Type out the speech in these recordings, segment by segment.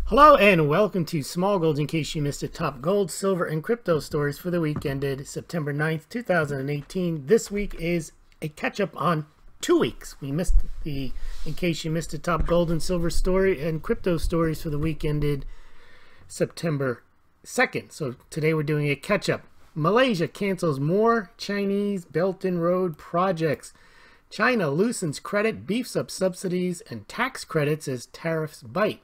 Hello and welcome to Smaulgld. In case you missed it, top gold, silver, and crypto stories for the week ended September 9th, 2018. This week is a catch-up on 2 weeks. We missed the, in case you missed it, top gold and silver story and crypto stories for the week ended September 2nd. So today we're doing a catch-up. Malaysia cancels more Chinese Belt and Road projects. China loosens credit, beefs up subsidies and tax credits as tariffs bite.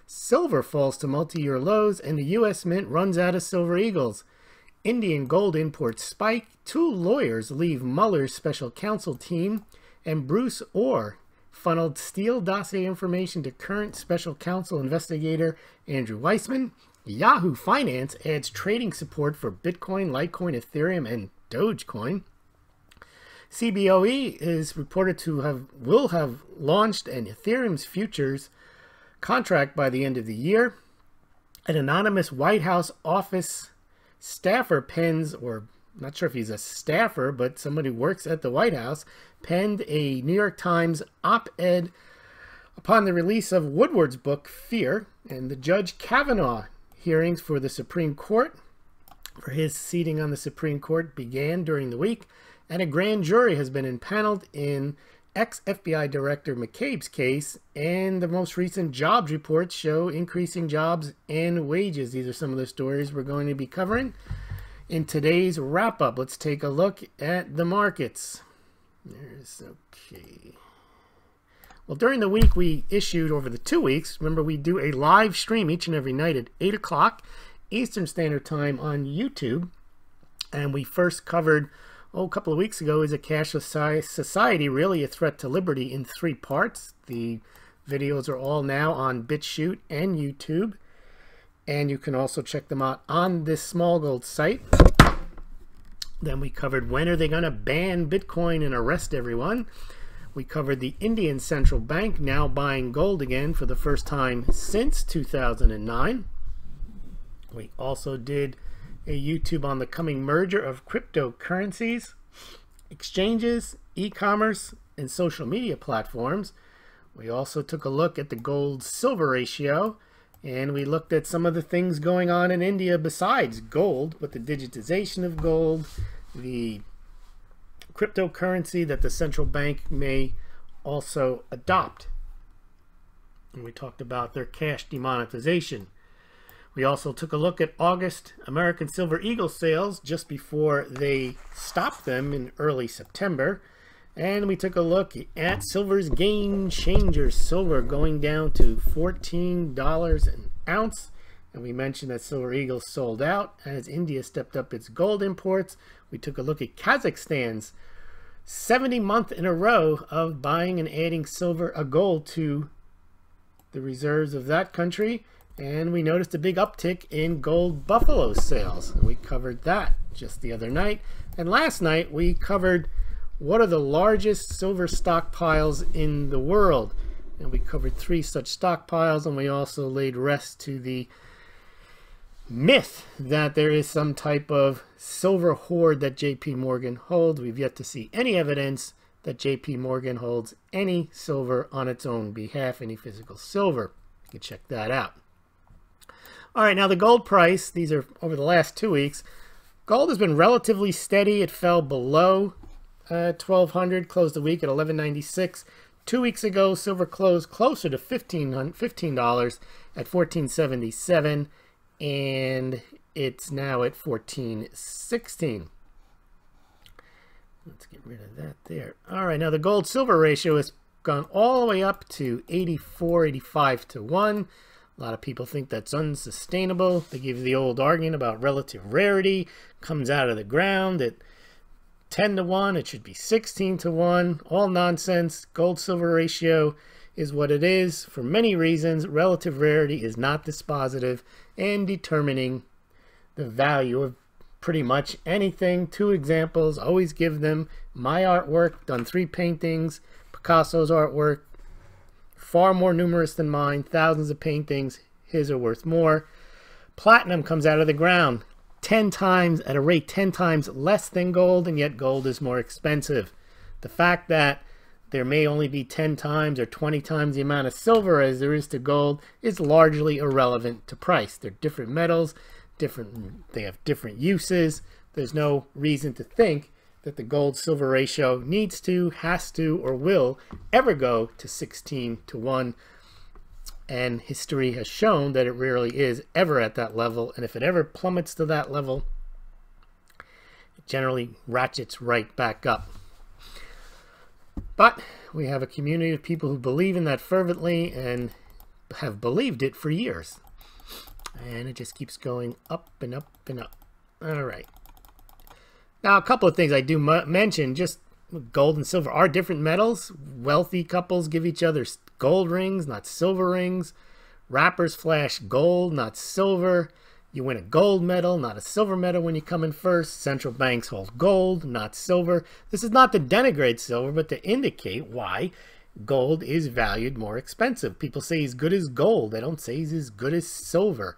Silver falls to multi-year lows, and the U.S. Mint runs out of silver eagles. Indian gold imports spike. 2 lawyers leave Mueller's special counsel team, and Bruce Orr funneled Steele dossier information to current special counsel investigator Andrew Weissman. Yahoo Finance adds trading support for Bitcoin, Litecoin, Ethereum, and Dogecoin. CBOE is reported to will have launched an Ethereum's futures contract by the end of the year. An anonymous White House office staffer pens, or not sure if he's a staffer, but somebody who works at the White House, penned a New York Times op-ed upon the release of Woodward's book, Fear, and the Judge Kavanaugh hearings for the Supreme Court, for his seating on the Supreme Court, began during the week, and a grand jury has been impaneled in ex-FBI Director McCabe's case, and the most recent jobs reports show increasing jobs and wages. These are some of the stories we're going to be covering in today's wrap-up. Let's take a look at the markets. Well, during the week we issued, over the 2 weeks, remember we do a live stream each and every night at 8 o'clock Eastern Standard Time on YouTube, and we first covered a couple of weeks ago, is a cashless society really a threat to liberty, in 3 parts. The videos are all now on BitChute and YouTube, and you can also check them out on this Smaulgld site. Then we covered when are they going to ban Bitcoin and arrest everyone. We covered the Indian central bank now buying gold again for the first time since 2009. We also did a YouTube on the coming merger of cryptocurrencies, exchanges, e-commerce, and social media platforms. We also took a look at the gold-silver ratio, and we looked at some of the things going on in India besides gold, but the digitization of gold, the cryptocurrency that the central bank may also adopt. And we talked about their cash demonetization. We also took a look at August American Silver Eagle sales just before they stopped them in early September. And we took a look at silver's game changers. Silver going down to $14 an ounce. And we mentioned that Silver Eagle sold out as India stepped up its gold imports. We took a look at Kazakhstan's 70th month in a row of buying and adding gold to the reserves of that country. And we noticed a big uptick in gold buffalo sales. And we covered that just the other night. And last night we covered what are the largest silver stockpiles in the world. And we covered 3 such stockpiles, and we also laid rest to the myth that there is some type of silver hoard that JP Morgan holds. We've yet to see any evidence that JP Morgan holds any silver on its own behalf, any physical silver. You can check that out. All right, now the gold price, these are over the last 2 weeks. Gold has been relatively steady. It fell below 1,200, closed the week at 1196. 2 weeks ago, silver closed closer to $15 at 1477, and it's now at 1416. Let's get rid of that there. All right, now the gold-silver ratio has gone all the way up to 84, 85 to 1. A lot of people think that's unsustainable. They give you the old argument about relative rarity. Comes out of the ground at 10 to 1. It should be 16 to 1. All nonsense. Gold-silver ratio is what it is. For many reasons, relative rarity is not dispositive in determining the value of pretty much anything. 2 examples, always give them. My artwork, done 3 paintings. Picasso's artwork, far more numerous than mine, thousands of paintings. His are worth more. Platinum comes out of the ground 10 times, at a rate 10 times less than gold, and yet gold is more expensive. The fact that there may only be 10 times or 20 times the amount of silver as there is to gold is largely irrelevant to price. They're different metals, they have different uses. There's no reason to think that the gold-silver ratio needs to, has to, or will ever go to 16 to 1. And history has shown that it rarely is ever at that level. And if it ever plummets to that level, it generally ratchets right back up. But we have a community of people who believe in that fervently and have believed it for years. And it just keeps going up and up and up. All right. Now, a couple of things I do mention, just gold and silver are different metals. Wealthy couples give each other gold rings, not silver rings. Rappers flash gold, not silver. You win a gold medal, not a silver medal when you come in first. Central banks hold gold, not silver. This is not to denigrate silver, but to indicate why gold is valued more expensive. People say he's good as gold. They don't say he's as good as silver.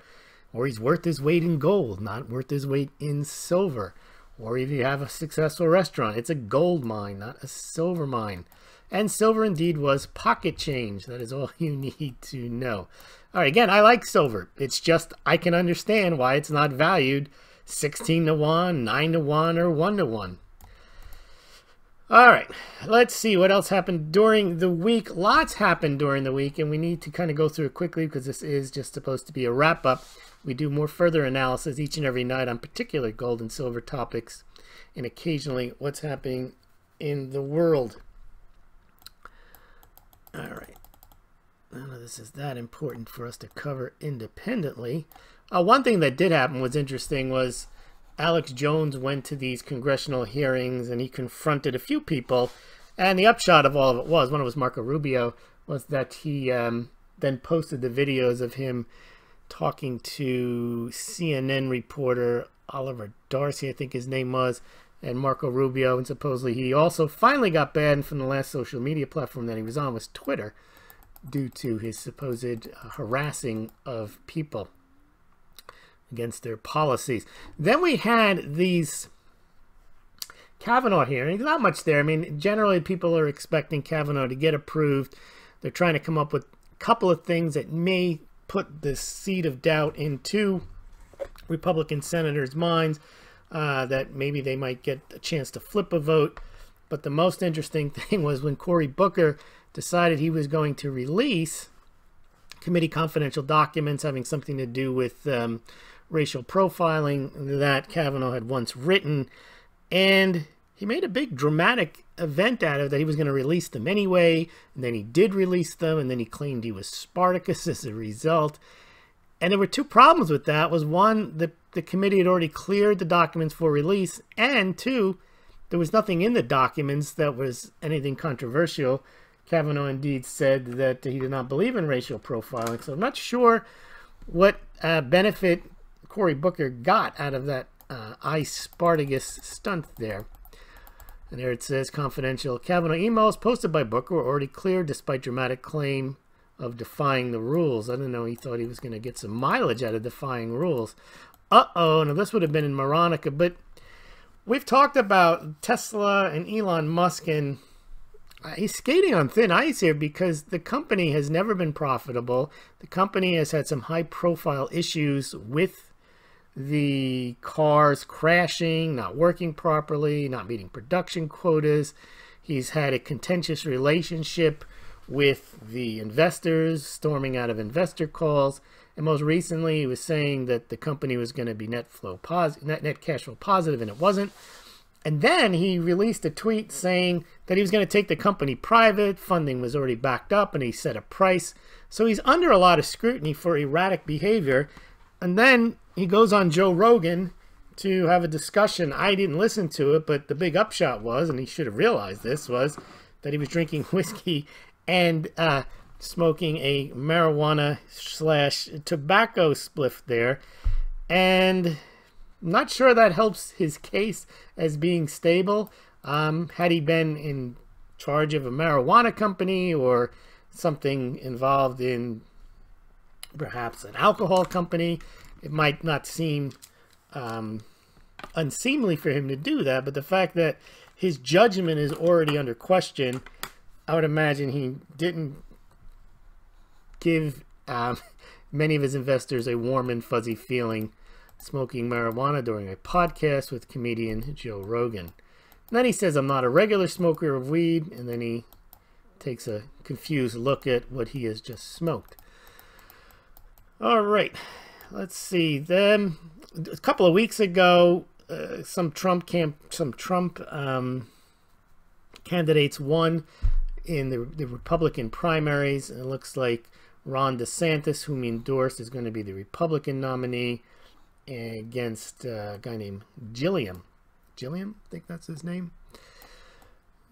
Or he's worth his weight in gold, not worth his weight in silver. Or if you have a successful restaurant, it's a gold mine, not a silver mine. And silver indeed was pocket change. That is all you need to know. All right, again, I like silver. It's just I can understand why it's not valued 16 to 1, 9 to 1, or 1 to 1. All right, let's see what else happened during the week. Lots happened during the week, and we need to kind of go through it quickly because this is just supposed to be a wrap-up. We do more further analysis each and every night on particular gold and silver topics, and occasionally what's happening in the world. All right. None of this is that important for us to cover independently. One thing that did happen was interesting was Alex Jones went to these congressional hearings and he confronted a few people. And the upshot of all of it was, one of was Marco Rubio, was that he then posted the videos of him talking to CNN reporter Oliver Darcy, I think his name was, and Marco Rubio. And supposedly he also finally got banned from the last social media platform that he was on, was Twitter, due to his supposed harassing of people against their policies. Then we had these Kavanaugh hearings. Not much there. I mean, generally people are expecting Kavanaugh to get approved. They're trying to come up with a couple of things that may put the seed of doubt into Republican senators' minds, that maybe they might get a chance to flip a vote. But the most interesting thing was when Cory Booker decided he was going to release committee confidential documents having something to do with racial profiling that Kavanaugh had once written. And he made a big dramatic event out of that. He was going to release them anyway. And then he did release them. And then he claimed he was Spartacus as a result. And there were two problems with that. Was one, the committee had already cleared the documents for release. And two, there was nothing in the documents that was anything controversial. Kavanaugh indeed said that he did not believe in racial profiling. So I'm not sure what benefit Cory Booker got out of that I Spartacus stunt there. And there it says, confidential Kavanaugh emails posted by Booker were already cleared despite dramatic claim of defying the rules. I don't know, he thought he was going to get some mileage out of defying rules. Uh-oh, now this would have been in Moronica, but we've talked about Tesla and Elon Musk, and he's skating on thin ice here because the company has never been profitable. The company has had some high-profile issues with the cars crashing, not working properly, not meeting production quotas. He's had a contentious relationship with the investors, storming out of investor calls. And most recently, he was saying that the company was going to be net cash flow positive, and it wasn't. And then he released a tweet saying that he was going to take the company private. Funding was already backed up, and he set a price. So he's under a lot of scrutiny for erratic behavior. And then he goes on Joe Rogan to have a discussion. I didn't listen to it, but the big upshot was, and he should have realized this, was that he was drinking whiskey and smoking a marijuana / tobacco spliff there. And I'm not sure that helps his case as being stable. Had he been in charge of a marijuana company or something involved in perhaps an alcohol company, it might not seem unseemly for him to do that. But the fact that his judgment is already under question I would imagine he didn't give many of his investors a warm and fuzzy feeling smoking marijuana during a podcast with comedian Joe Rogan. And then he says, I'm not a regular smoker of weed, and then he takes a confused look at what he has just smoked. All right, let's see. Then a couple of weeks ago, some Trump candidates won in the Republican primaries, and it looks like Ron DeSantis, whom he endorsed, is going to be the Republican nominee against a guy named Gilliam. Gilliam, I think that's his name.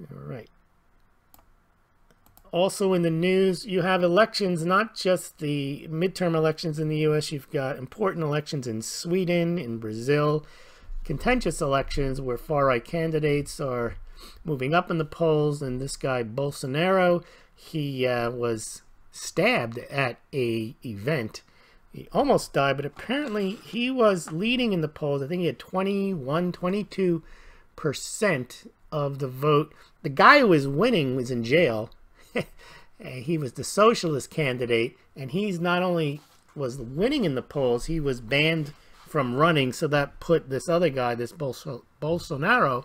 All right. Also in the news, you have elections, not just the midterm elections in the U.S. You've got important elections in Sweden, in Brazil, contentious elections where far-right candidates are moving up in the polls. And this guy, Bolsonaro, he was stabbed at a event. He almost died, but apparently he was leading in the polls. I think he had 22% of the vote. The guy who was winning was in jail. He was the socialist candidate, and he's not only was winning in the polls, he was banned from running. So that put this other guy, this Bolsonaro,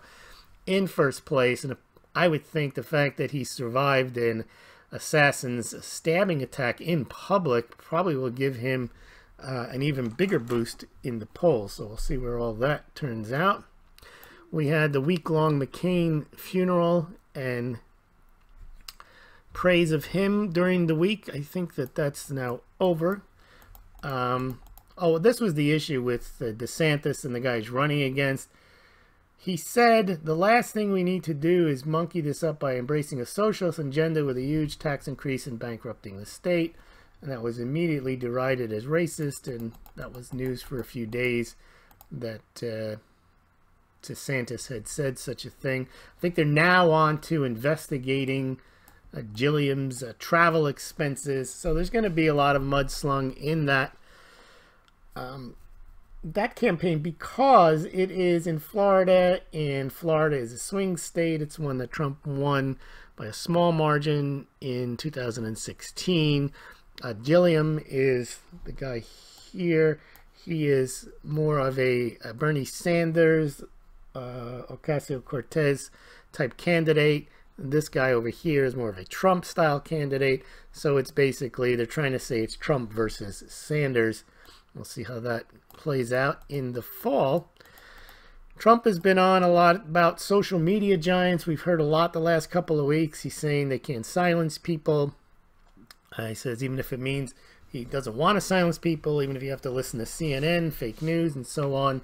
in first place. And I would think the fact that he survived an assassin's stabbing attack in public probably will give him an even bigger boost in the polls. So we'll see where all that turns out. We had the week-long McCain funeral and praise of him during the week. I think that that's now over. This was the issue with DeSantis and the guys running against. He said, the last thing we need to do is monkey this up by embracing a socialist agenda with a huge tax increase and bankrupting the state. And that was immediately derided as racist, and that was news for a few days that DeSantis had said such a thing. I think they're now on to investigating Gilliam's travel expenses. So there's going to be a lot of mudslung in that campaign because it is in Florida, and Florida is a swing state. It's one that Trump won by a small margin in 2016. Gilliam is the guy here. He is more of a Bernie Sanders, Ocasio-Cortez type candidate. This guy over here is more of a Trump style candidate. So it's basically, they're trying to say it's Trump versus Sanders. We'll see how that plays out in the fall. Trump has been on a lot about social media giants. We've heard a lot the last couple of weeks. He's saying they can't silence people. He says even if it means he doesn't want to silence people, even if you have to listen to CNN, fake news, and so on.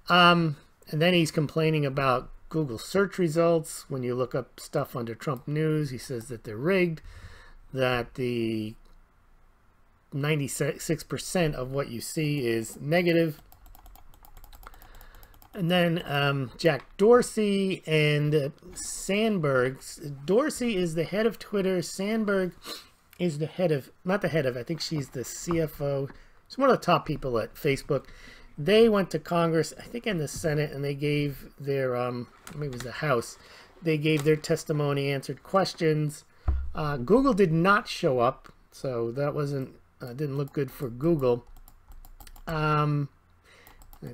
And then he's complaining about Google search results. When you look up stuff under Trump news, he says that they're rigged, that the 96% of what you see is negative. And then Jack Dorsey and Sandberg. Dorsey is the head of Twitter. Sandberg is the head of, not the head of, I think she's the CFO. She's one of the top people at Facebook. They went to Congress, I think in the Senate, and they gave their, maybe it was the House, they gave their testimony, answered questions. Google did not show up, so that wasn't, didn't look good for Google. Let's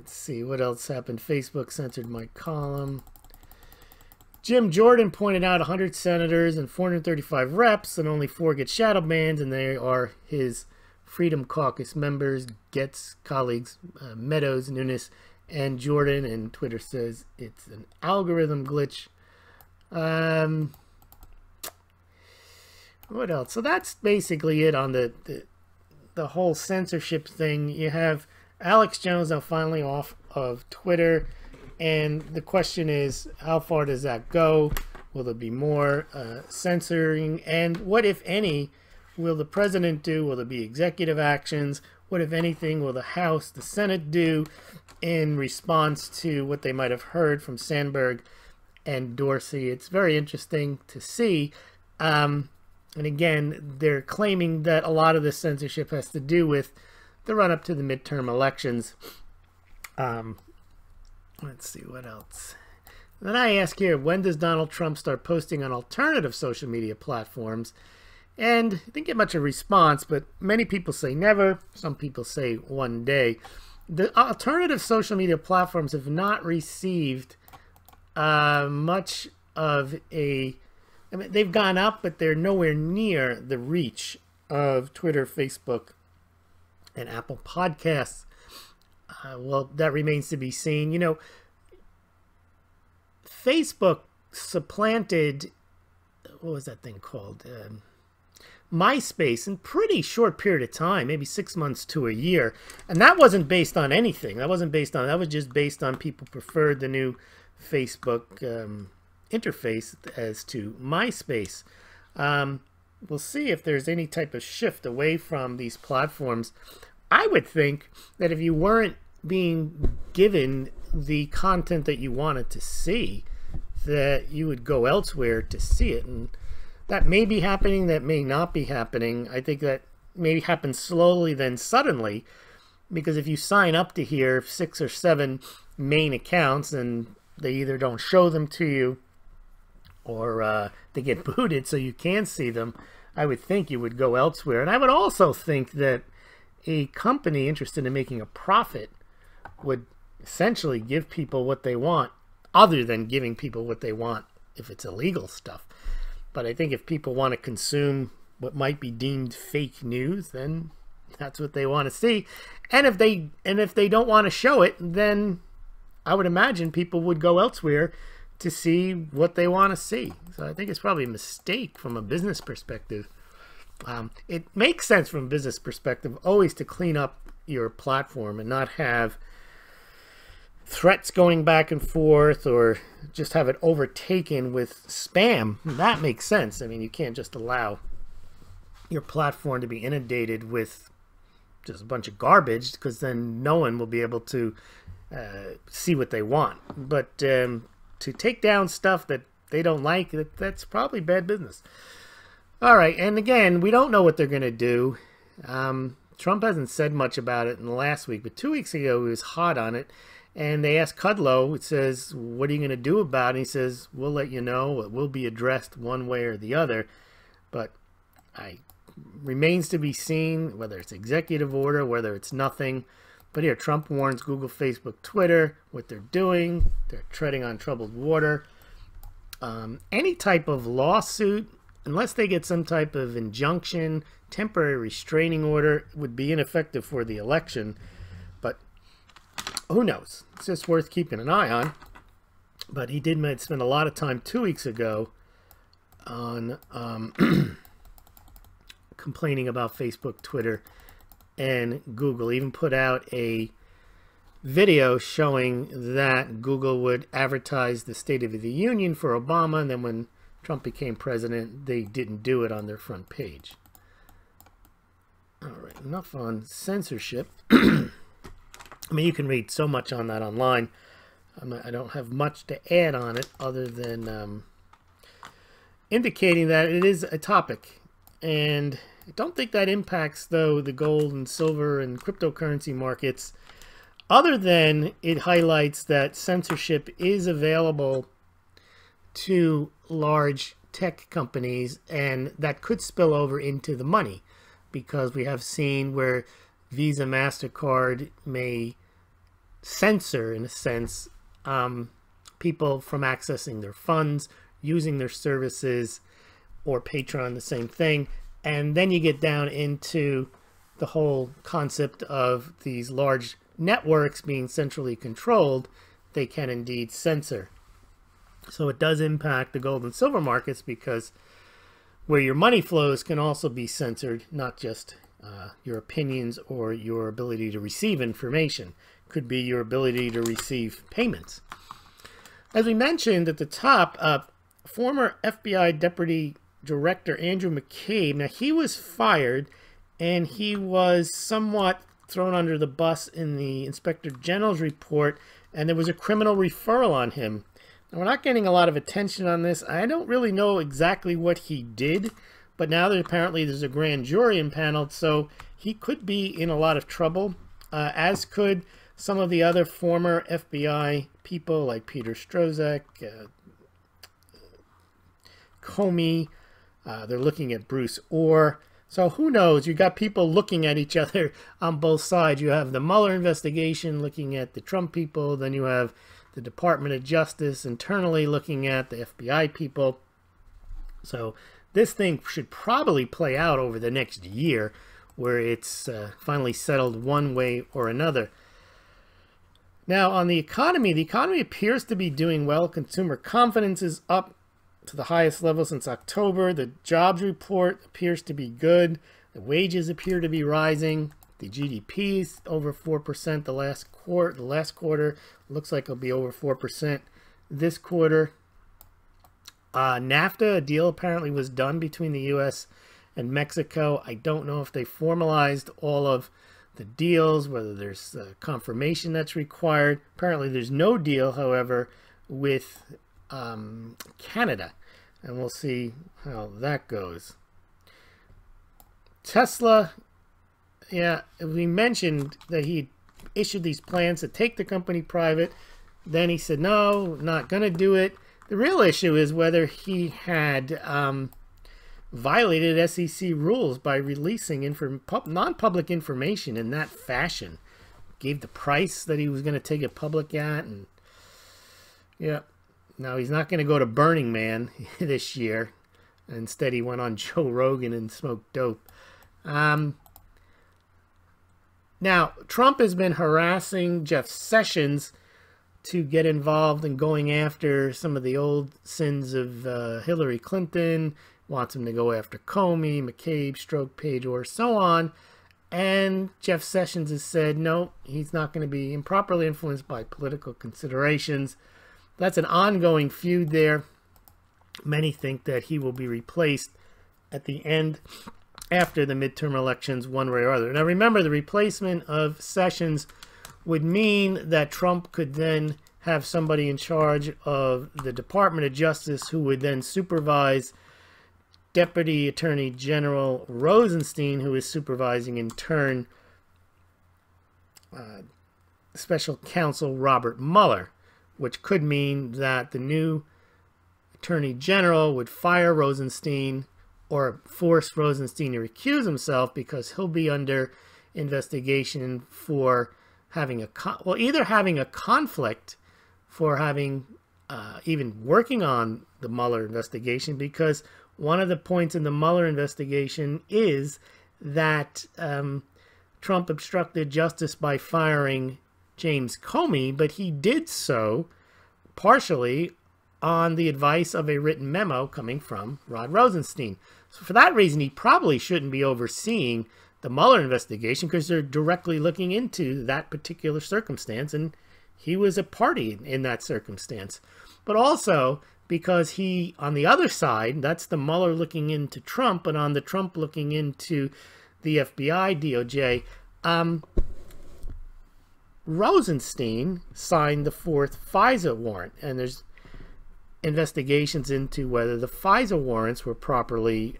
see, what else happened? Facebook censored my column. Jim Jordan pointed out 100 senators and 435 reps, and only 4 get shadow bans, and they are his Freedom Caucus members, Getz colleagues, Meadows, Nunes, and Jordan. And Twitter says it's an algorithm glitch. What else? So that's basically it on the whole censorship thing. You have Alex Jones now finally off of Twitter. And the question is, how far does that go? Will there be more censoring? And what, if any, will the president do? Will there be executive actions? What, if anything, will the House, the Senate do in response to what they might have heard from Sandberg and Dorsey? It's very interesting to see. And again, they're claiming that a lot of this censorship has to do with the run-up to the midterm elections. Let's see what else. Then I ask here, when does Donald Trump start posting on alternative social media platforms? And I didn't get much of a response, but many people say never. Some people say one day. The alternative social media platforms have not received much of a... I mean, they've gone up, but they're nowhere near the reach of Twitter, Facebook, and Apple Podcasts. Well, that remains to be seen. You know, Facebook supplanted, what was that thing called? MySpace in pretty short period of time, maybe 6 months to a year. And that wasn't based on anything. That was just based on people preferred the new Facebook interface as to MySpace. We'll see if there's any type of shift away from these platforms. I would think that if you weren't being given the content that you wanted to see, that you would go elsewhere to see it. And that may be happening, that may not be happening. I think that maybe happens slowly then suddenly, because if you sign up to here 6 or 7 main accounts and they either don't show them to you or they get booted so you can see them, I would think you would go elsewhere. And I would also think that a company interested in making a profit would essentially give people what they want, other than giving people what they want if it's illegal stuff. But I think if people want to consume what might be deemed fake news, then that's what they want to see. And if they don't want to show it, then I would imagine people would go elsewhere to see what they want to see. So I think it's probably a mistake from a business perspective. It makes sense from a business perspective always to clean up your platform and not have threats going back and forth or just have it overtaken with spam. That makes sense. I mean, you can't just allow your platform to be inundated with just a bunch of garbage, because then no one will be able to see what they want. But to take down stuff that they don't like, that's probably bad business. All right, and again, we don't know what they're going to do. Trump hasn't said much about it in the last week, but 2 weeks ago he was hot on it. And they asked Kudlow, it says, what are you going to do about it? And he says, we'll let you know. It will be addressed one way or the other. But remains to be seen whether it's executive order, whether it's nothing. But here, Trump warns Google, Facebook, Twitter, what they're doing. They're treading on troubled water. Any type of lawsuit, unless they get some type of injunction, temporary restraining order, would be ineffective for the election. But who knows? It's just worth keeping an eye on. But he did spend a lot of time 2 weeks ago on complaining about Facebook, Twitter, and Google. He even put out a video showing that Google would advertise the State of the Union for Obama, and then when Trump became president, they didn't do it on their front page. All right, enough on censorship. I mean, you can read so much on that online. I don't have much to add on it other than indicating that it is a topic. And I don't think that impacts, though, the gold and silver and cryptocurrency markets, other than it highlights that censorship is available to large tech companies, and that could spill over into the money, because we have seen where Visa, MasterCard may censor, in a sense, people from accessing their funds, using their services, or Patreon, the same thing. And then you get down into the whole concept of these large networks being centrally controlled. They can indeed censor. So it does impact the gold and silver markets, because where your money flows can also be censored, not just your opinions or your ability to receive information. Could be your ability to receive payments. As we mentioned at the top, former FBI Deputy Director Andrew McCabe, now he was fired and he was somewhat thrown under the bus in the Inspector General's report, and there was a criminal referral on him. Now, we're not getting a lot of attention on this. I don't really know exactly what he did, but now that apparently there's a grand jury impaneled, so he could be in a lot of trouble, as could some of the other former FBI people like Peter Strzok, Comey, they're looking at Bruce Orr. So who knows? You got people looking at each other on both sides. You have the Mueller investigation looking at the Trump people. Then you have the Department of Justice internally looking at the FBI people. So this thing should probably play out over the next year where it's finally settled one way or another. Now on the economy appears to be doing well. Consumer confidence is up to the highest level since October. The jobs report appears to be good. The wages appear to be rising. The GDP is over 4% the last quarter. Looks like it'll be over 4% this quarter. NAFTA, a deal apparently was done between the U.S. and Mexico. I don't know if they formalized all of the deals, whether there's confirmation that's required. Apparently there's no deal, however, with Canada, and we'll see how that goes. Tesla, yeah, we mentioned that he issued these plans to take the company private. Then he said, no, not going to do it. The real issue is whether he had violated SEC rules by releasing non-public information in that fashion. Gave the price that he was going to take it public at, and yeah. Now, he's not going to go to Burning Man this year. Instead, he went on Joe Rogan and smoked dope. Now, Trump has been harassing Jeff Sessions to get involved in going after some of the old sins of Hillary Clinton. Wants him to go after Comey, McCabe, Strzok, Page, or so on. And Jeff Sessions has said, no, he's not going to be improperly influenced by political considerations. That's an ongoing feud there. Many think that he will be replaced at the end after the midterm elections one way or other. Now remember, the replacement of Sessions would mean that Trump could then have somebody in charge of the Department of Justice who would then supervise Deputy Attorney General Rosenstein, who is supervising in turn Special Counsel Robert Mueller, which could mean that the new Attorney General would fire Rosenstein or force Rosenstein to recuse himself because he'll be under investigation for having either having a conflict for having even working on the Mueller investigation, because one of the points in the Mueller investigation is that Trump obstructed justice by firing James Comey, but he did so partially on the advice of a written memo coming from Rod Rosenstein. So for that reason, he probably shouldn't be overseeing the Mueller investigation because they're directly looking into that particular circumstance, and he was a party in that circumstance. But also because he, on the other side, that's the Mueller looking into Trump, and on the Trump looking into the FBI, DOJ, Rosenstein signed the 4th FISA warrant, and there's investigations into whether the FISA warrants were properly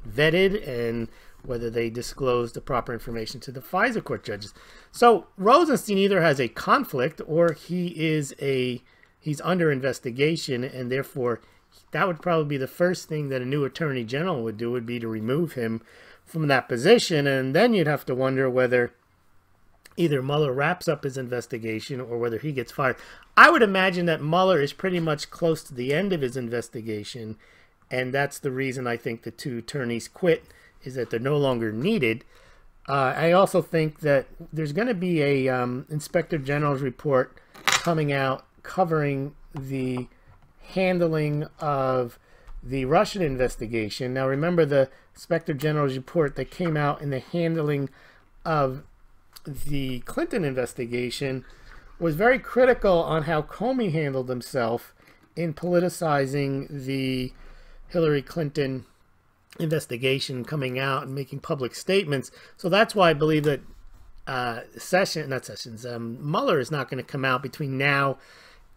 vetted and whether they disclosed the proper information to the FISA court judges. So Rosenstein either has a conflict or he's under investigation, and therefore that would probably be the first thing that a new attorney general would do, would be to remove him from that position. And then you'd have to wonder whether either Mueller wraps up his investigation or whether he gets fired. I would imagine that Mueller is pretty much close to the end of his investigation, and that's the reason I think the two attorneys quit, is that they're no longer needed. I also think that there's going to be a Inspector General's report coming out covering the handling of the Russian investigation. Now remember, the Inspector General's report that came out in the handling of the Clinton investigation was very critical on how Comey handled himself in politicizing the Hillary Clinton investigation, coming out and making public statements. So that's why I believe that Mueller is not going to come out between now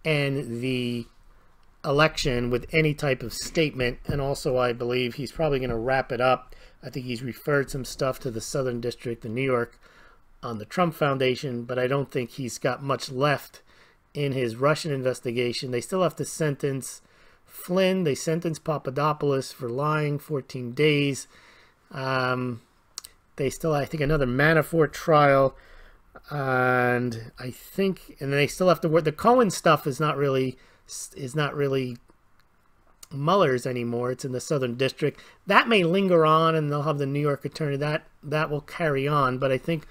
and the election with any type of statement. And also I believe he's probably going to wrap it up. I think he's referred some stuff to the Southern District of New York on the Trump Foundation, but I don't think he's got much left in his Russian investigation. They still have to sentence Flynn. They sentenced Papadopoulos for lying, 14 days. They still, I think, another Manafort trial, and then they still have to work. The Cohen stuff is not really Mueller's anymore. It's in the Southern District. That may linger on, and they'll have the New York attorney. That will carry on. But I think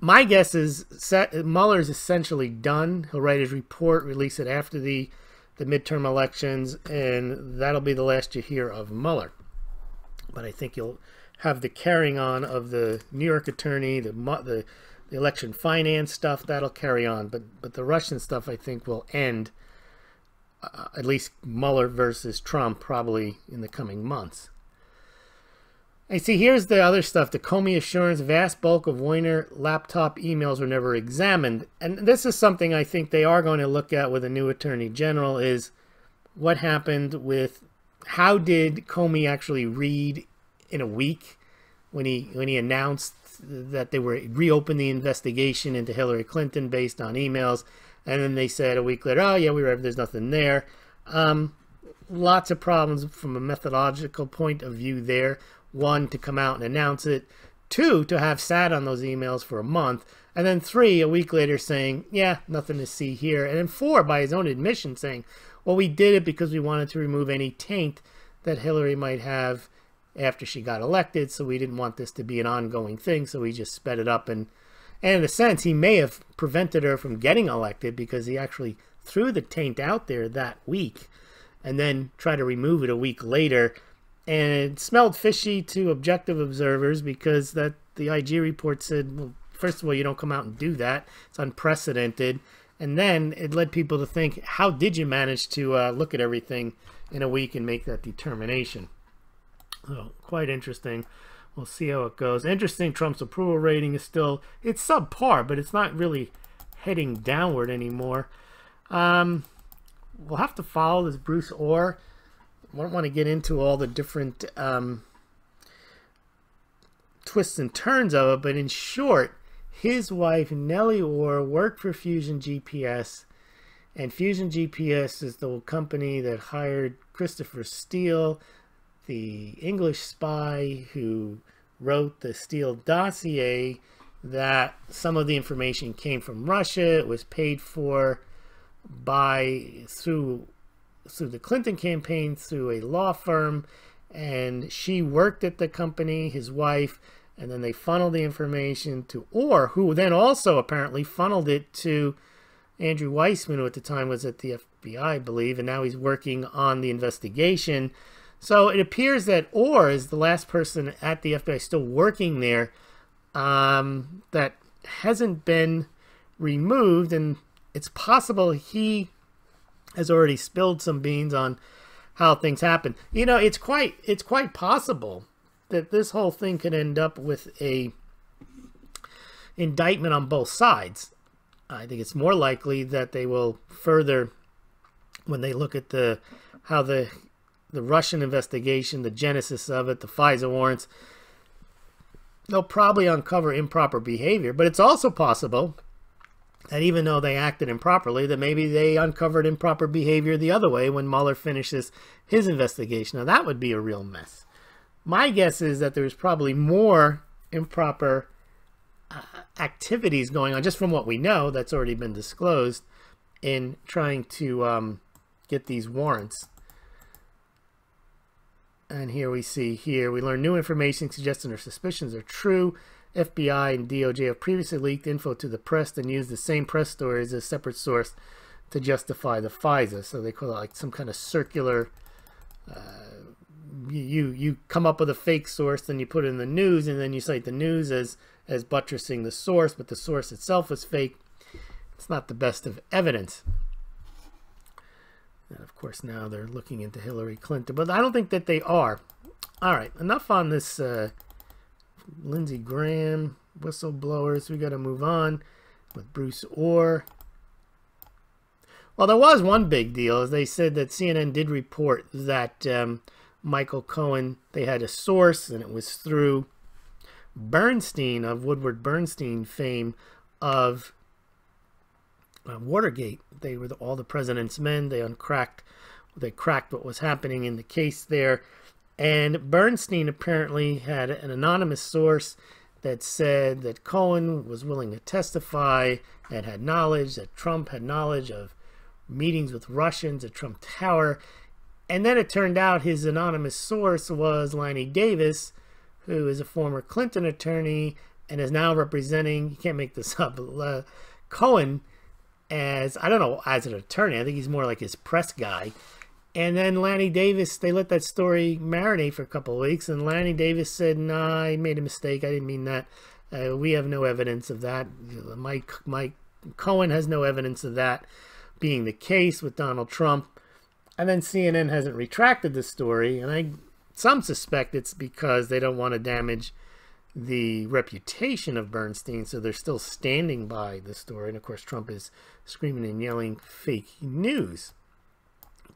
my guess is Mueller's essentially done. He'll write his report, release it after the midterm elections, and that'll be the last you hear of Mueller. But I think you'll have the carrying on of the New York attorney, the election finance stuff. That'll carry on. But the Russian stuff, I think, will end. At least Mueller versus Trump, probably in the coming months. I see, here's the other stuff. The Comey assurance, vast bulk of Weiner laptop emails were never examined. And this is something I think they are going to look at with a new attorney general, is what happened with, how did Comey actually read in a week when he announced that they were reopened the investigation into Hillary Clinton based on emails. And then they said a week later, oh yeah, there's nothing there. Lots of problems from a methodological point of view there. One, to come out and announce it. Two, to have sat on those emails for a month. And then three, a week later saying, yeah, nothing to see here. And then four, by his own admission, saying, well, we did it because we wanted to remove any taint that Hillary might have after she got elected. So we didn't want this to be an ongoing thing. So we just sped it up. And in a sense, he may have prevented her from getting elected because he actually threw the taint out there that week and then tried to remove it a week later. And it smelled fishy to objective observers because the IG report said, well, first of all, you don't come out and do that. It's unprecedented. And then it led people to think, how did you manage to look at everything in a week and make that determination? So, quite interesting. We'll see how it goes. Interesting, Trump's approval rating is still, it's subpar, but it's not really heading downward anymore. We'll have to follow this Bruce Orr. I don't want to get into all the different twists and turns of it, but in short, his wife, Nellie Orr, worked for Fusion GPS, and Fusion GPS is the company that hired Christopher Steele, the English spy who wrote the Steele dossier, that some of the information came from Russia. It was paid for through the Clinton campaign, through a law firm, and she worked at the company, his wife, and then they funneled the information to Orr, who then also apparently funneled it to Andrew Weissman, who at the time was at the FBI, I believe, and now he's working on the investigation. So it appears that Orr is the last person at the FBI still working there that hasn't been removed, and it's possible he has already spilled some beans on how things happen. You know, it's quite possible that this whole thing could end up with a indictment on both sides. I think it's more likely that they will further, when they look at how the Russian investigation, the genesis of it, the FISA warrants, they'll probably uncover improper behavior. But it's also possible that even though they acted improperly, that maybe they uncovered improper behavior the other way when Mueller finishes his investigation. Now, that would be a real mess. My guess is that there's probably more improper activities going on, just from what we know that's already been disclosed, in trying to get these warrants. And here we see, we learn new information suggesting our suspicions are true. FBI and DOJ have previously leaked info to the press and used the same press story as a separate source to justify the FISA. So they call it like some kind of circular, you come up with a fake source, then you put it in the news, and then you cite the news as buttressing the source, but the source itself is fake. It's not the best of evidence. And of course, now they're looking into Hillary Clinton, but I don't think that they are. All right, enough on this Lindsey Graham whistleblowers. We got to move on with Bruce Orr. Well, there was one big deal, as they said that CNN did report that Michael Cohen, they had a source, and it was through Bernstein, of Woodward Bernstein fame, of Watergate. They were all the president's men. They cracked what was happening in the case there. And Bernstein apparently had an anonymous source that said that Cohen was willing to testify and had knowledge, that Trump had knowledge of meetings with Russians at Trump Tower. And then it turned out his anonymous source was Lanny Davis, who is a former Clinton attorney and is now representing, you can't make this up, Cohen as, I don't know, as an attorney. I think he's more like his press guy. And then Lanny Davis, they let that story marinate for a couple of weeks, and Lanny Davis said, "Nah, I made a mistake. I didn't mean that. We have no evidence of that. Mike Cohen has no evidence of that being the case with Donald Trump." And then CNN hasn't retracted the story, and some suspect it's because they don't want to damage the reputation of Bernstein, so they're still standing by the story. And of course, Trump is screaming and yelling fake news.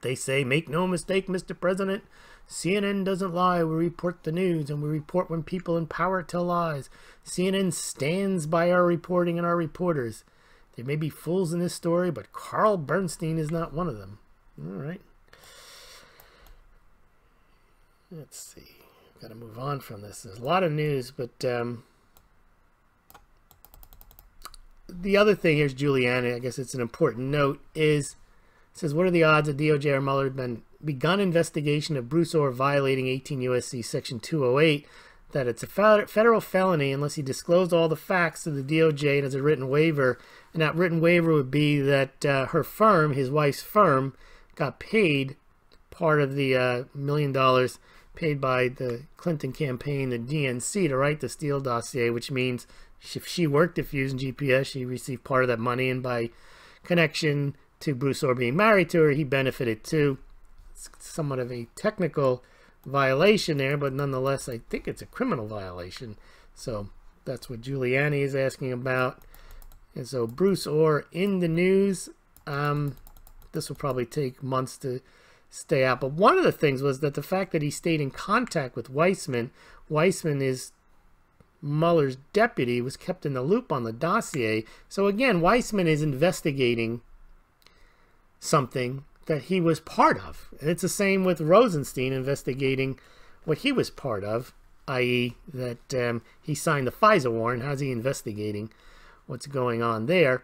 They say, "Make no mistake, Mr. President, CNN doesn't lie. We report the news, and we report when people in power tell lies. CNN stands by our reporting and our reporters. There may be fools in this story, but Carl Bernstein is not one of them." All right. Let's see. Got to move on from this. There's a lot of news, but the other thing, here's Giuliani, I guess it's an important note, is it says, "What are the odds that DOJ or Mueller have begun investigation of Bruce Orr violating 18 U.S.C. Section 208, that it's a federal felony unless he disclosed all the facts to the DOJ and has a written waiver." And that written waiver would be that her firm, his wife's firm, got paid part of the $1 million paid by the Clinton campaign, the DNC, to write the Steele dossier, which means if she worked at Fusion GPS, she received part of that money, and by connection to Bruce Orr being married to her, he benefited too. It's somewhat of a technical violation there, but nonetheless, I think it's a criminal violation. So that's what Giuliani is asking about. And so Bruce Orr in the news. This will probably take months to stay out. But one of the things was that the fact that he stayed in contact with Weissman is Mueller's deputy, was kept in the loop on the dossier. So again, Weissman is investigating something that he was part of. And it's the same with Rosenstein investigating what he was part of, i.e. that he signed the FISA warrant. How's he investigating what's going on there?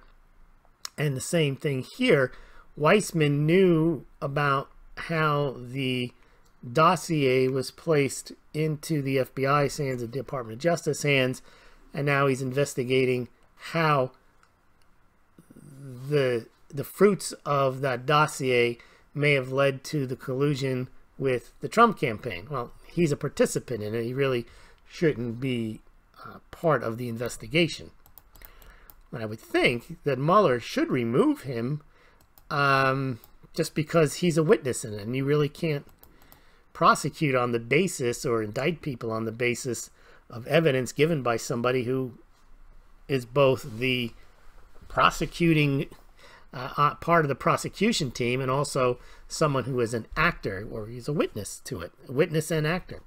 And the same thing here. Weissman knew about how the dossier was placed into the FBI's hands, the Department of Justice hands, and now he's investigating how the fruits of that dossier may have led to the collusion with the Trump campaign. Well, he's a participant in it. He really shouldn't be part of the investigation. And I would think that Mueller should remove him just because he's a witness in it, and you really can't prosecute on the basis or indict people on the basis of evidence given by somebody who is both the prosecuting part of the prosecution team and also someone who is an actor, or he's a witness to it, a witness and actor.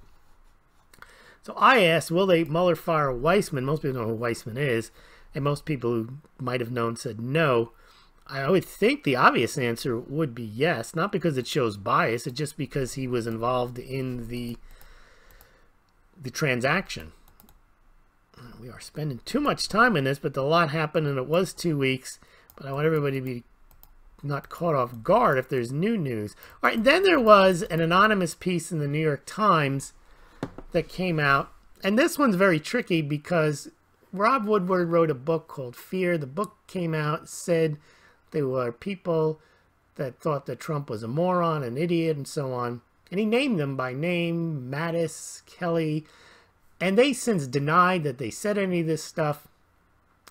So I asked, will Mueller fire Weissman? Most people know who Weissman is, and most people who might have known said no. I would think the obvious answer would be yes, not because it shows bias, it's just because he was involved in the transaction. We are spending too much time in this, but a lot happened, and it was 2 weeks. But I want everybody to be not caught off guard if there's new news. All right, then there was an anonymous piece in the New York Times that came out. And this one's very tricky because Rob Woodward wrote a book called Fear. The book came out, said there were people that thought that Trump was a moron, an idiot, and so on. And he named them by name, Mattis, Kelly. And they since denied that they said any of this stuff.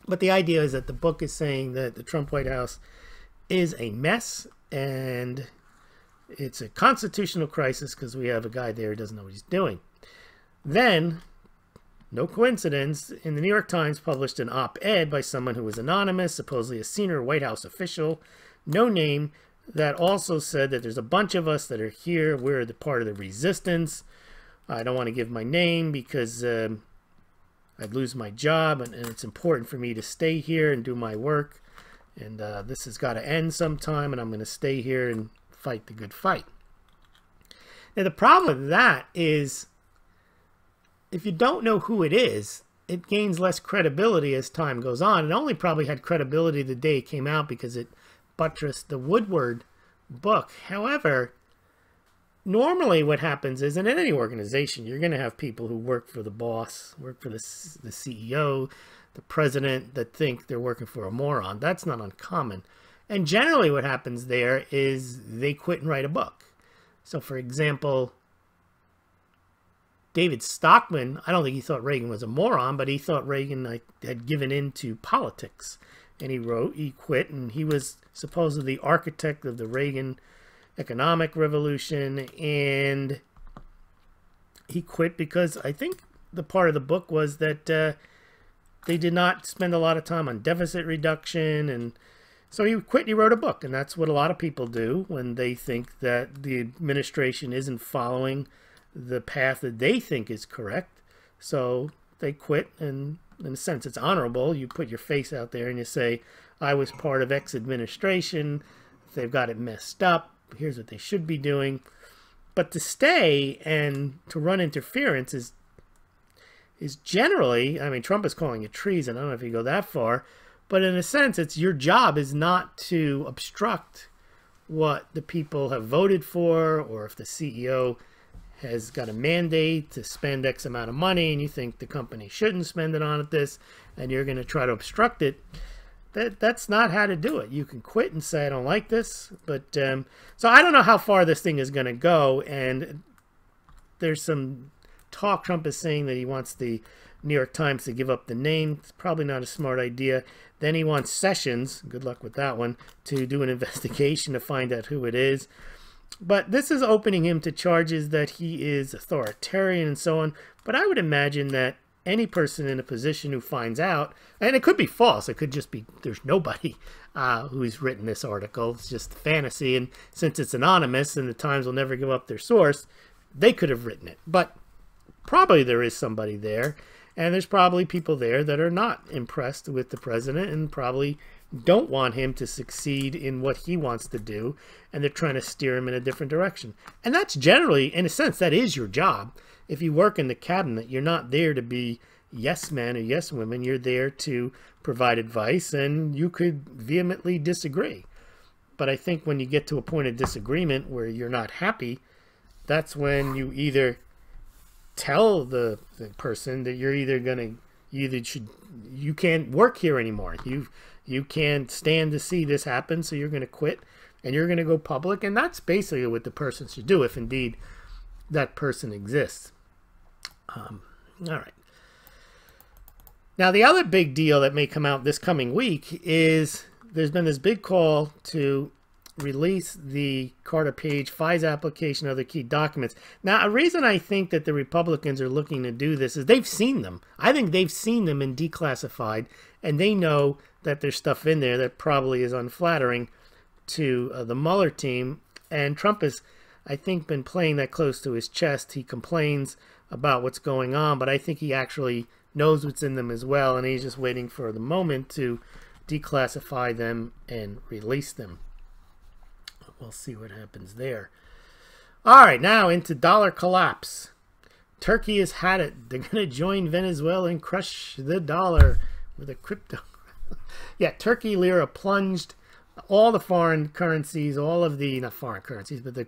But the idea is that the book is saying that the Trump White House is a mess and it's a constitutional crisis because we have a guy there who doesn't know what he's doing. Then, no coincidence, in the New York Times published an op-ed by someone who was anonymous, supposedly a senior White House official, no name, that also said that there's a bunch of us that are here. We're the part of the resistance. I don't want to give my name because I'd lose my job, and it's important for me to stay here and do my work. And this has got to end sometime, and I'm going to stay here and fight the good fight. Now, the problem with that is if you don't know who it is, it gains less credibility as time goes on. It only probably had credibility the day it came out because it buttressed the Woodward book. However, normally what happens is, and in any organization, you're going to have people who work for the boss, work for the CEO, the president, that think they're working for a moron. That's not uncommon. And generally what happens there is they quit and write a book. So, for example, David Stockman, I don't think he thought Reagan was a moron, but he thought Reagan had given in to politics. And he quit, and he was supposedly the architect of the Reagan economic revolution, and he quit because I think the part of the book was that they did not spend a lot of time on deficit reduction, and so he quit and he wrote a book. And that's what a lot of people do when they think that the administration isn't following the path that they think is correct. So they quit, and in a sense it's honorable. You put your face out there and you say, I was part of X administration, they've got it messed up, here's what they should be doing. But to stay and to run interference is generally, I mean, Trump is calling it treason. I don't know if you go that far, but in a sense, it's your job is not to obstruct what the people have voted for, or if the CEO has got a mandate to spend X amount of money and you think the company shouldn't spend it on this, and you're going to try to obstruct it. That's not how to do it. You can quit and say, I don't like this. But so I don't know how far this thing is going to go. And there's some talk. Trump is saying that he wants the New York Times to give up the name. It's probably not a smart idea. Then he wants Sessions, good luck with that one, to do an investigation to find out who it is. But this is opening him to charges that he is authoritarian and so on. But I would imagine that any person in a position who finds out, and it could be false, it could just be there's nobody who's written this article, it's just fantasy, and since it's anonymous and the Times will never give up their source, they could have written it. But probably there is somebody there, and there's probably people there that are not impressed with the president and probably don't want him to succeed in what he wants to do, and they're trying to steer him in a different direction. And that's generally, in a sense, that is your job. If you work in the cabinet, you're not there to be yes men or yes women. You're there to provide advice, and you could vehemently disagree. But I think when you get to a point of disagreement where you're not happy, that's when you either tell the person that you're either going to, you can't work here anymore. You can't stand to see this happen, so you're going to quit and you're going to go public. And that's basically what the person should do, if indeed that person exists. All right. Now, the other big deal that may come out this coming week is there's been this big call to release the Carter Page FISA application and other key documents. Now, a reason I think that the Republicans are looking to do this is they've seen them. I think they've seen them in declassified, and they know that there's stuff in there that probably is unflattering to the Mueller team. And Trump has, I think, been playing that close to his chest. He complains about what's going on, but I think he actually knows what's in them as well, and he's just waiting for the moment to declassify them and release them. We'll see what happens there. All right, now into dollar collapse. Turkey has had it. They're going to join Venezuela and crush the dollar with a crypto. Yeah, Turkey lira plunged. All the foreign currencies, all of the, not foreign currencies, but the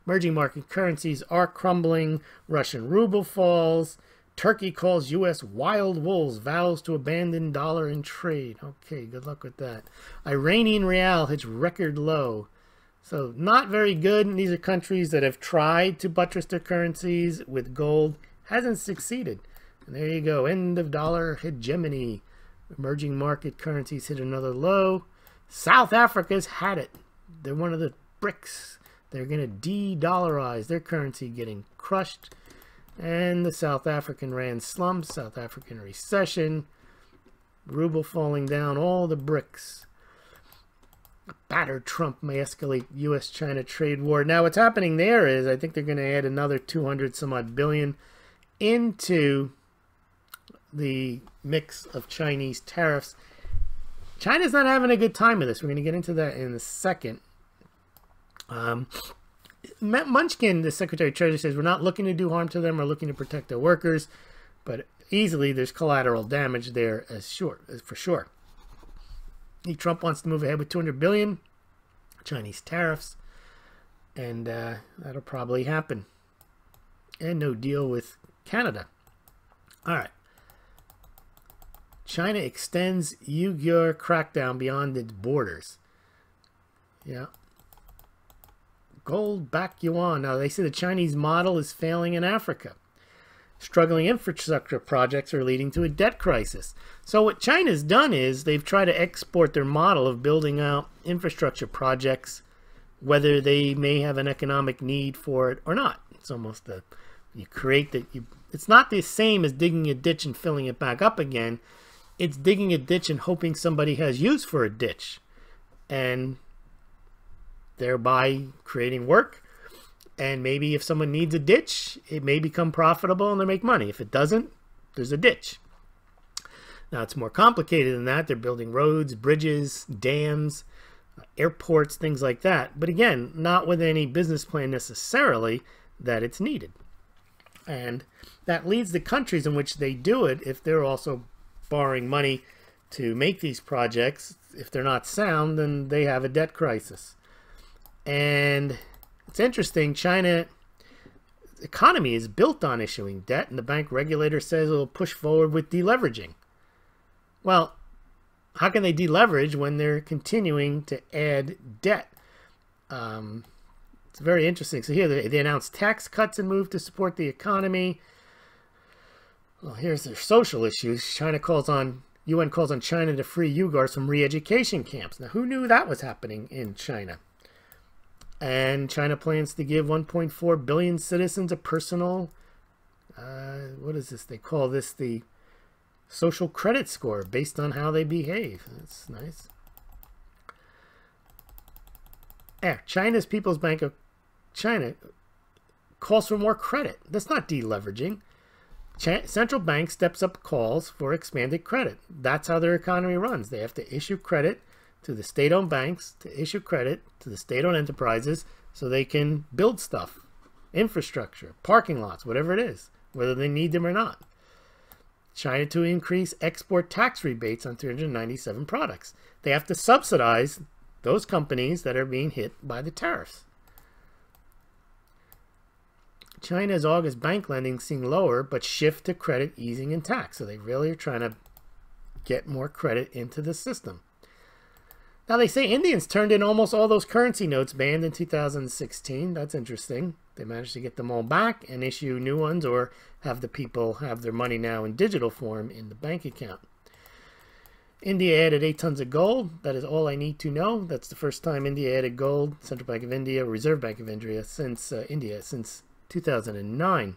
emerging market currencies are crumbling. Russian ruble falls. Turkey calls U.S. wild wolves, vows to abandon dollar in trade. Okay, good luck with that. Iranian rial hits record low. So not very good. And these are countries that have tried to buttress their currencies with gold. Hasn't succeeded. And there you go. End of dollar hegemony. Emerging market currencies hit another low. South Africa's had it. They're one of the BRICS. They're going to de-dollarize their currency, getting crushed. And the South African rand slumps, South African recession, ruble falling down, all the BRICS. A battered Trump may escalate U.S.-China trade war. Now what's happening there is I think they're going to add another 200 some odd billion into the mix of Chinese tariffs. China's not having a good time with this. We're going to get into that in a second. Munchkin, the Secretary of Treasury, says we're not looking to do harm to them. We're looking to protect their workers. But easily there's collateral damage there for sure. Trump wants to move ahead with $200 billion Chinese tariffs. And that'll probably happen. And no deal with Canada. All right. China extends Uyghur crackdown beyond its borders. Yeah. Gold back yuan. Now, they say the Chinese model is failing in Africa. Struggling infrastructure projects are leading to a debt crisis. So what China's done is they've tried to export their model of building out infrastructure projects, whether they may have an economic need for it or not. It's almost it's not the same as digging a ditch and filling it back up again. It's digging a ditch and hoping somebody has use for a ditch, and thereby creating work. And maybe if someone needs a ditch, it may become profitable and they make money. If it doesn't, there's a ditch. Now, it's more complicated than that. They're building roads, bridges, dams, airports, things like that. But again, not with any business plan necessarily that it's needed. And that leads the countries in which they do it, if they're also borrowing money to make these projects, if they're not sound, then they have a debt crisis. And it's interesting, China's economy is built on issuing debt, and the bank regulator says it will push forward with deleveraging. Well, how can they deleverage when they're continuing to add debt? It's very interesting. So here they announced tax cuts and move to support the economy. Well, here's their social issues. UN calls on China to free Uyghurs from re-education camps. Now, who knew that was happening in China? And China plans to give 1.4 billion citizens a personal, what is this? They call this the social credit score based on how they behave. That's nice. China's People's Bank of China calls for more credit. That's not deleveraging. Central bank steps up calls for expanded credit. That's how their economy runs. They have to issue credit to the state-owned banks, to issue credit to the state-owned enterprises so they can build stuff, infrastructure, parking lots, whatever it is, whether they need them or not. China to increase export tax rebates on 397 products. They have to subsidize those companies that are being hit by the tariffs. China's August bank lending seeing lower, but shift to credit easing and tax. So they really are trying to get more credit into the system. Now they say Indians turned in almost all those currency notes banned in 2016. That's interesting. They managed to get them all back and issue new ones, or have the people have their money now in digital form in the bank account. India added 8 tons of gold. That is all I need to know. That's the first time India added gold. Central Bank of India, Reserve Bank of India, since 2009.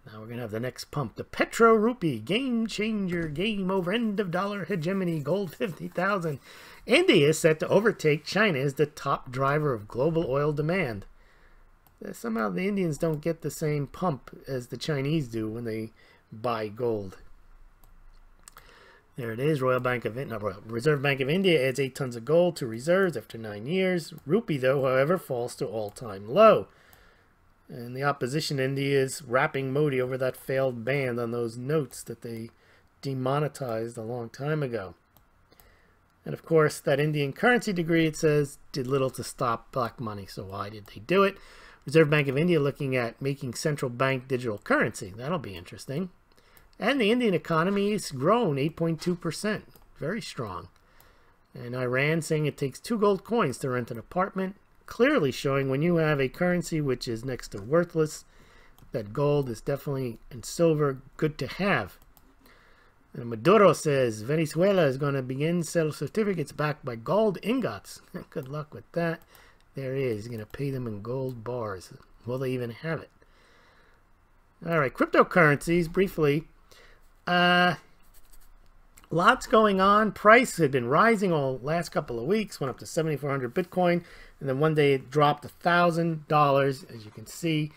Now we're going to have the next pump. The Petro Rupee, game changer, game over, end of dollar hegemony, gold 50,000. India is set to overtake China as the top driver of global oil demand. Somehow the Indians don't get the same pump as the Chinese do when they buy gold. There it is. Reserve Bank of India adds 8 tons of gold to reserves after 9 years. Rupee, though, however, falls to all-time low. And the opposition India is rapping Modi over that failed ban on those notes that they demonetized a long time ago. And of course, that Indian currency decree, it says, did little to stop black money. So why did they do it? Reserve Bank of India looking at making central bank digital currency. That'll be interesting. And the Indian economy has grown 8.2%. Very strong. And Iran saying it takes 2 gold coins to rent an apartment. Clearly showing when you have a currency which is next to worthless, that gold is definitely, and silver, good to have. And Maduro says Venezuela is going to begin sell certificates backed by gold ingots. Good luck with that. There he is. He's going to pay them in gold bars. Will they even have it? All right, cryptocurrencies, briefly. Lots going on. Price had been rising all last couple of weeks, went up to 7,400 Bitcoin, and then one day it dropped $1,000, as you can see,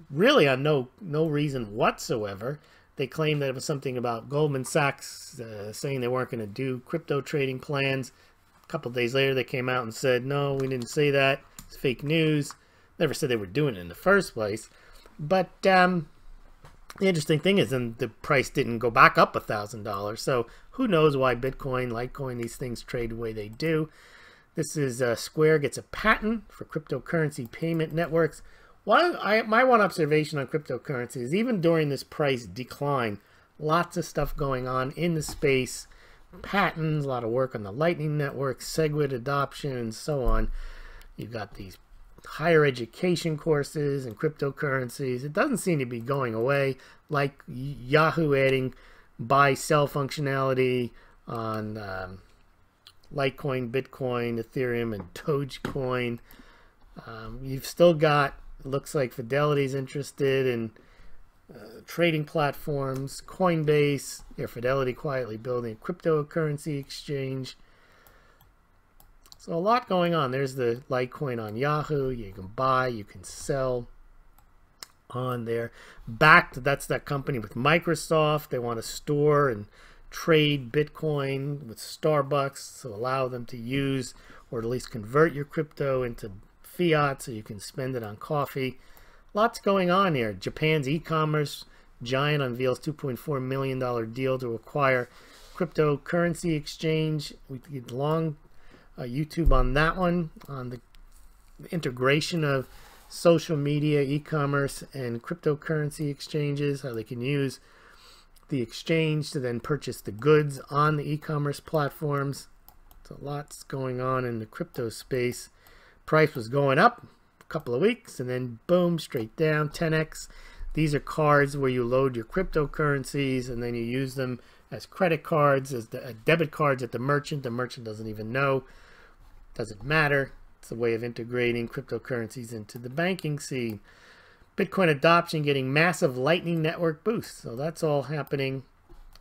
really on no reason whatsoever. They claimed that it was something about Goldman Sachs saying they weren't going to do crypto trading plans. A couple of days later, they came out and said, no, we didn't say that. It's fake news. Never said they were doing it in the first place. But the interesting thing is, then the price didn't go back up $1,000. So who knows why Bitcoin, Litecoin, these things trade the way they do. This is Square gets a patent for cryptocurrency payment networks. My one observation on cryptocurrency is even during this price decline, lots of stuff going on in the space, patents, a lot of work on the Lightning Network, SegWit adoption, and so on. You've got these higher education courses and cryptocurrencies. It doesn't seem to be going away, like Yahoo adding buy-sell functionality on Litecoin, Bitcoin, Ethereum, and Dogecoin. You've still got, looks like Fidelity's interested in trading platforms, Coinbase, Fidelity quietly building a cryptocurrency exchange. So a lot going on. There's the Litecoin on Yahoo. You can buy, you can sell on there. Backed, that's that company with Microsoft. They want to store and trade Bitcoin with Starbucks to allow them to use or at least convert your crypto into fiat so you can spend it on coffee. Lots going on here. Japan's e-commerce giant unveils $2.4 million deal to acquire cryptocurrency exchange. We did long YouTube on that one, on the integration of social media, e-commerce, and cryptocurrency exchanges, how they can use the exchange to then purchase the goods on the e-commerce platforms. So lots going on in the crypto space. Price was going up a couple of weeks and then boom, straight down, 10x. These are cards where you load your cryptocurrencies and then you use them as credit cards, as debit cards at the merchant. The merchant doesn't even know. Doesn't matter. It's a way of integrating cryptocurrencies into the banking scene. Bitcoin adoption getting massive Lightning Network boost. So that's all happening.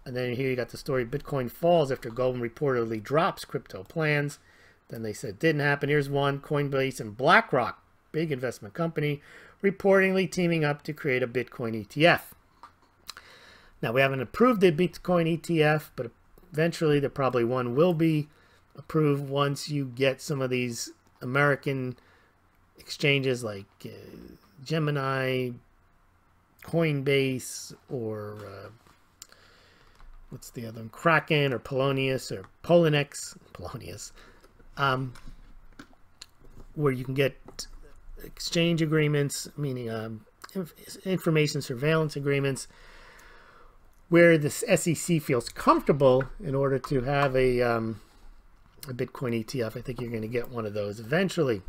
And then here you got the story, Bitcoin falls after Goldman reportedly drops crypto plans. Then they said didn't happen. Here's one, Coinbase and BlackRock, big investment company, reportedly teaming up to create a Bitcoin ETF. Now, we haven't approved the Bitcoin ETF, but eventually there probably one will be approved once you get some of these American exchanges like Gemini, Coinbase, or what's the other one? Kraken or Polonius or Polonius, where you can get exchange agreements, meaning information surveillance agreements, where the SEC feels comfortable in order to have a Bitcoin ETF. I think you're going to get one of those eventually.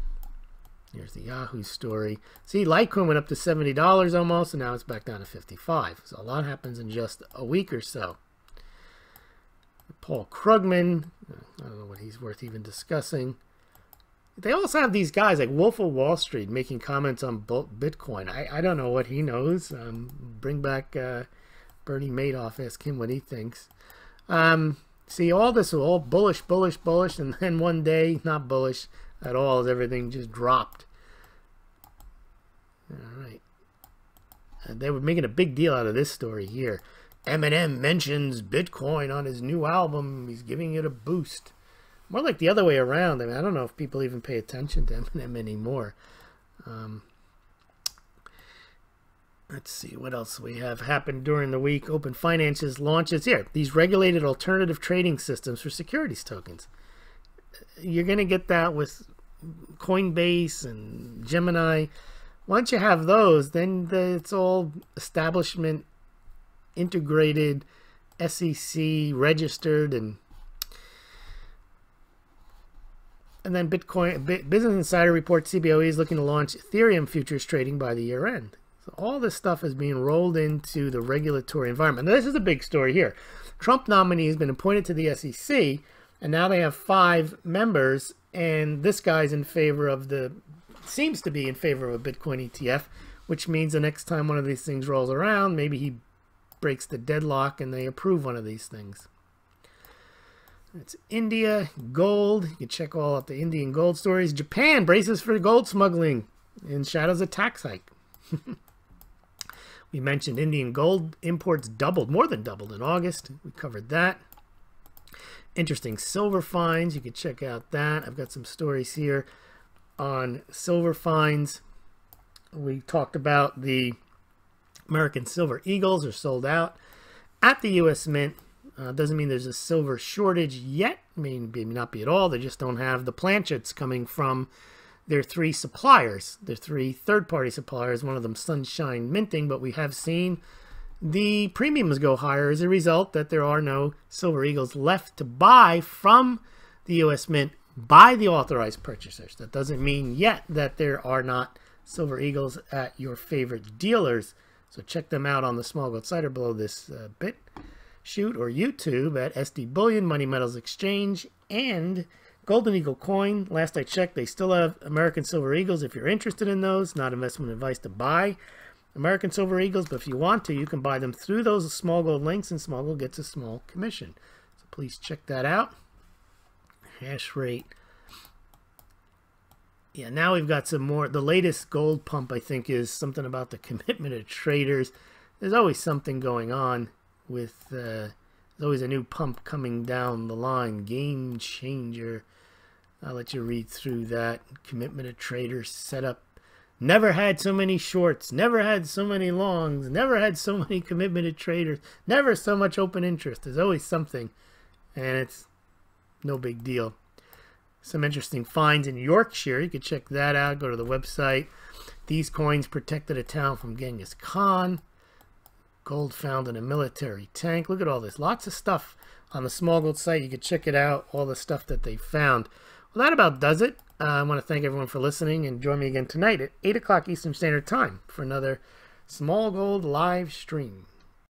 Here's the Yahoo story. See, Litecoin went up to $70 almost, and now it's back down to $55. So a lot happens in just a week or so. Paul Krugman, I don't know what he's worth even discussing. They also have these guys like Wolf of Wall Street making comments on Bitcoin. I don't know what he knows. Bring back Bernie Madoff, ask him what he thinks. See, all this was all bullish, bullish, bullish, and then one day, not bullish at all, as everything just dropped. All right. They were making a big deal out of this story here. Eminem mentions Bitcoin on his new album. He's giving it a boost. More like the other way around. I mean, I don't know if people even pay attention to Eminem anymore. Let's see what else we have happened during the week. Open Finances launches here. These regulated alternative trading systems for securities tokens. You're going to get that with Coinbase and Gemini. Once you have those, then it's all establishment integrated, SEC registered, and then Bitcoin. Business Insider reports CBOE is looking to launch Ethereum futures trading by the year end. So all this stuff is being rolled into the regulatory environment. Now, this is a big story here. Trump nominee has been appointed to the SEC, and now they have 5 members, and this guy's in favor of seems to be in favor of a Bitcoin ETF, which means the next time one of these things rolls around, maybe he breaks the deadlock and they approve one of these things. It's India, gold. You can check all out the Indian gold stories. Japan braces for gold smuggling and shadows a tax hike. We mentioned Indian gold imports doubled, more than doubled in August. We covered that. Interesting silver finds. You can check out that. I've got some stories here on silver finds. We talked about the American silver eagles are sold out at the U.S. Mint. Doesn't mean there's a silver shortage yet. Maybe not be at all. They just don't have the planchets coming from their 3 suppliers, their 3 third-party suppliers, one of them Sunshine Minting, but we have seen the premiums go higher as a result that there are no silver eagles left to buy from the U.S. Mint by the authorized purchasers. That doesn't mean yet that there are not silver eagles at your favorite dealers. So check them out on the Smaulgld site or below this BitChute or YouTube at SD Bullion, Money Metals Exchange, and Golden Eagle Coin. Last I checked, they still have American Silver Eagles if you're interested in those. Not investment advice to buy American Silver Eagles, but if you want to, you can buy them through those Smaulgld links, and Smaulgld gets a small commission. So please check that out. Hash rate. Yeah, now we've got some more. The latest gold pump, I think, is something about the commitment of traders. There's always something going on with, there's always a new pump coming down the line. Game changer. I'll let you read through that. Commitment of traders set up. Never had so many shorts. Never had so many longs. Never had so many commitment traders. Never so much open interest. There's always something. And it's no big deal. Some interesting finds in Yorkshire. You can check that out. Go to the website. These coins protected a town from Genghis Khan. Gold found in a military tank. Look at all this. Lots of stuff on the Smaulgld site. You can check it out. All the stuff that they found. Well, that about does it. I want to thank everyone for listening, and join me again tonight at 8 o'clock Eastern Standard Time for another Smaulgld live stream.